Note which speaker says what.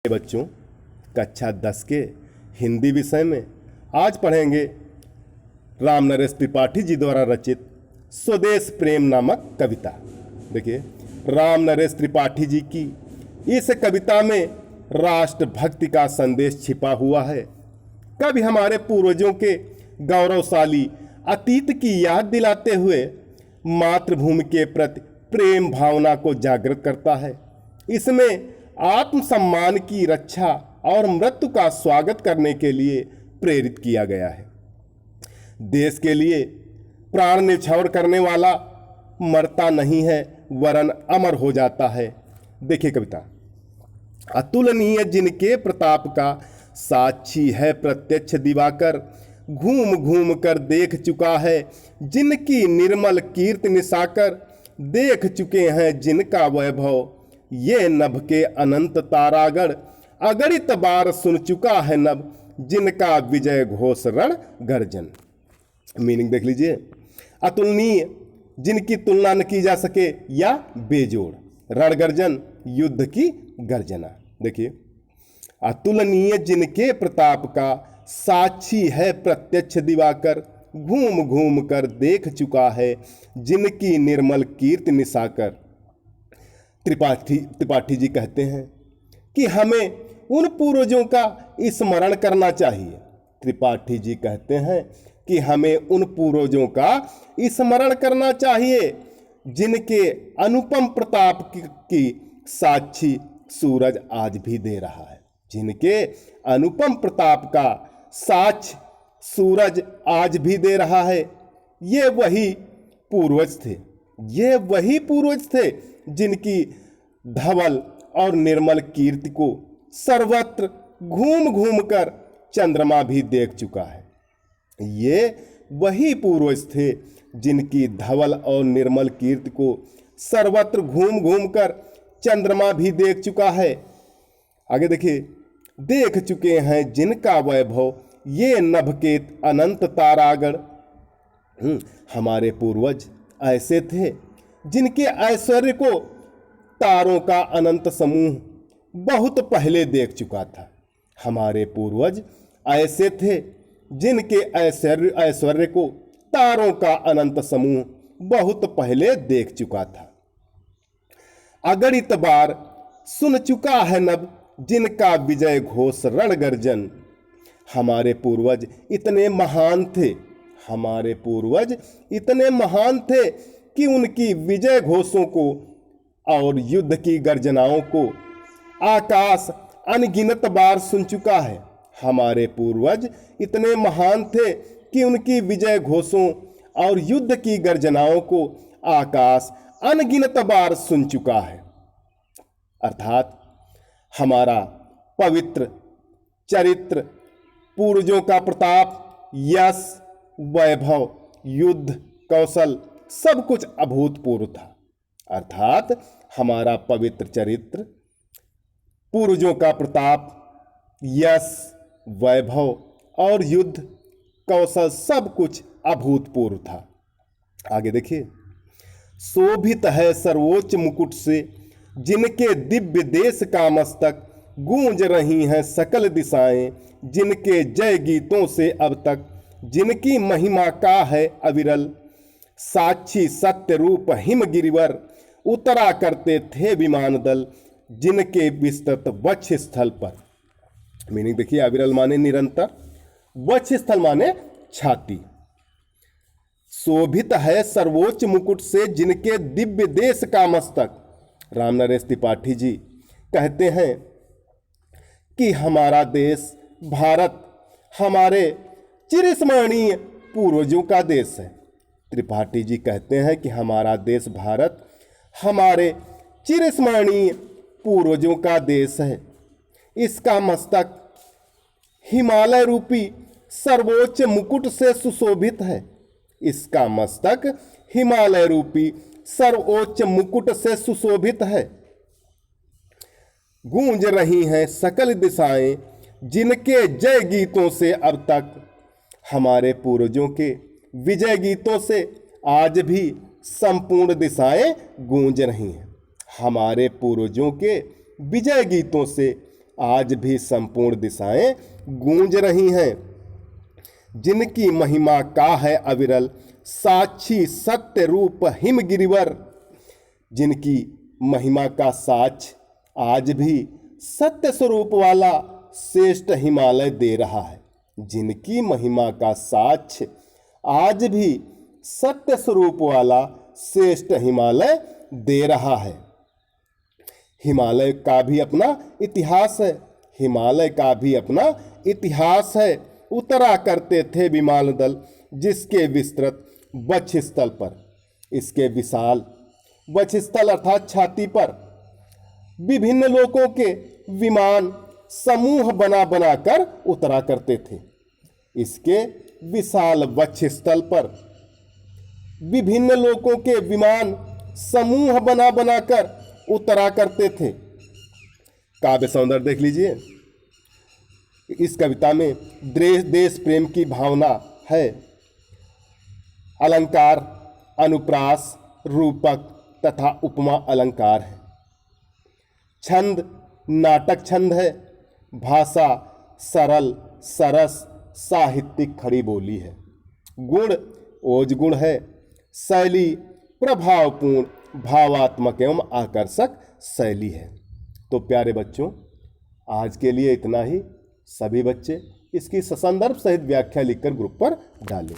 Speaker 1: बच्चों, कक्षा 10 के हिंदी विषय में आज पढ़ेंगे राम नरेश त्रिपाठी जी द्वारा रचित स्वदेश प्रेम नामक कविता। देखिए, राम नरेश त्रिपाठी जी की इस कविता में राष्ट्रभक्ति का संदेश छिपा हुआ है। कवि हमारे पूर्वजों के गौरवशाली अतीत की याद दिलाते हुए मातृभूमि के प्रति प्रेम भावना को जागृत करता है। इसमें आत्मसम्मान की रक्षा और मृत्यु का स्वागत करने के लिए प्रेरित किया गया है। देश के लिए प्राण न्यौछावर करने वाला मरता नहीं है वरन अमर हो जाता है। देखिए कविता, अतुलनीय जिनके प्रताप का साक्षी है प्रत्यक्ष दिवाकर, घूम घूम कर देख चुका है जिनकी निर्मल कीर्ति निशाकर, देख चुके हैं जिनका वैभव ये नभ के अनंत तारागढ़, अगणित बार सुन चुका है नभ जिनका विजय घोष रण गर्जन। मीनिंग देख लीजिए, अतुलनीय जिनकी तुलना न की जा सके या बेजोड़, रण गर्जन युद्ध की गर्जना। देखिए, अतुलनीय जिनके प्रताप का साक्षी है प्रत्यक्ष दिवाकर, घूम घूम कर देख चुका है जिनकी निर्मल कीर्ति निशाकर। त्रिपाठी जी कहते हैं कि हमें उन पूर्वजों का स्मरण करना चाहिए। त्रिपाठी जी कहते हैं कि हमें उन पूर्वजों का स्मरण करना चाहिए जिनके अनुपम प्रताप की साक्षी सूरज आज भी दे रहा है। जिनके अनुपम प्रताप का साक्ष्य सूरज आज भी दे रहा है। ये वही पूर्वज थे जिनकी धवल और निर्मल कीर्ति को सर्वत्र घूम घूम कर चंद्रमा भी देख चुका है। ये वही पूर्वज थे जिनकी धवल और निर्मल कीर्ति को सर्वत्र घूम घूम कर चंद्रमा भी देख चुका है। आगे देखिए, देख चुके हैं जिनका वैभव ये नभ के अनंत तारागढ़। हमारे पूर्वज ऐसे थे जिनके ऐश्वर्य को तारों का अनंत समूह बहुत पहले देख चुका था। हमारे पूर्वज ऐसे थे जिनके ऐश्वर्य को तारों का अनंत समूह बहुत पहले देख चुका था। अगणित बार सुन चुका है नभ जिनका विजय घोष रण गर्जन। हमारे पूर्वज इतने महान थे, हमारे पूर्वज इतने महान थे कि उनकी विजय घोषों को और युद्ध की गर्जनाओं को आकाश अनगिनत बार सुन चुका है। हमारे पूर्वज इतने महान थे कि उनकी विजय घोषों और युद्ध की गर्जनाओं को आकाश अनगिनत बार सुन चुका है। अर्थात हमारा पवित्र चरित्र, पूर्वजों का प्रताप, यश, वैभव, युद्ध कौशल सब कुछ अभूतपूर्व था। अर्थात हमारा पवित्र चरित्र, पूर्वजों का प्रताप, यश, वैभव और युद्ध कौशल सब कुछ अभूतपूर्व था। आगे देखिए, शोभित है सर्वोच्च मुकुट से जिनके दिव्य देश का मस्तक, गूंज रही हैं सकल दिशाएं जिनके जय गीतों से अब तक, जिनकी महिमा का है अविरल, साक्षी सत्य रूप हिम गिरिवर, उतरा करते थे विमान दल जिनके विस्तृत वक्ष स्थल पर। मीनिंग देखिए, अविरल माने निरंतर, वक्ष स्थल माने छाती। शोभित है सर्वोच्च मुकुट से जिनके दिव्य देश का मस्तक। राम नरेश त्रिपाठी जी कहते हैं कि हमारा देश भारत हमारे चिरस्मरणीय पूर्वजों का देश है। त्रिपाठी जी कहते हैं कि हमारा देश भारत हमारे चिरस्मरणीय पूर्वजों का देश है। इसका मस्तक हिमालय रूपी सर्वोच्च मुकुट से सुशोभित है। इसका मस्तक हिमालय रूपी सर्वोच्च मुकुट से सुशोभित है। गूंज रही हैं सकल दिशाएं जिनके जय गीतों से अब तक। हमारे पूर्वजों के विजय गीतों से आज भी संपूर्ण दिशाएं गूंज रही हैं। हमारे पूर्वजों के विजय गीतों से आज भी संपूर्ण दिशाएं गूंज रही हैं। जिनकी महिमा का है अविरल साक्षी सत्य रूप हिम गिरिवर। जिनकी महिमा का साक्ष्य आज भी सत्य स्वरूप वाला श्रेष्ठ हिमालय दे रहा है। जिनकी महिमा का साक्ष्य आज भी सत्य स्वरूप वाला श्रेष्ठ हिमालय दे रहा है। हिमालय का भी अपना इतिहास है। हिमालय का भी अपना इतिहास है। उतरा करते थे विमान दल जिसके विस्तृत वक्षस्थल पर। इसके विशाल वक्षस्थल अर्थात छाती पर विभिन्न लोकों के विमान समूह बना बनाकर उतरा करते थे। इसके विशाल वक्षस्थल पर विभिन्न लोकों के विमान समूह बना बनाकर उतरा करते थे। काव्य सौंदर्य देख लीजिए। इस कविता में देश प्रेम की भावना है। अलंकार, अनुप्रास, रूपक तथा उपमा अलंकार है। छंद नाटक छंद है। भाषा सरल सरस साहित्यिक खड़ी बोली है। गुण ओज गुण है। शैली प्रभावपूर्ण भावात्मक एवं आकर्षक शैली है। तो प्यारे बच्चों, आज के लिए इतना ही। सभी बच्चे इसकी ससंदर्भ सहित व्याख्या लिखकर ग्रुप पर डालें।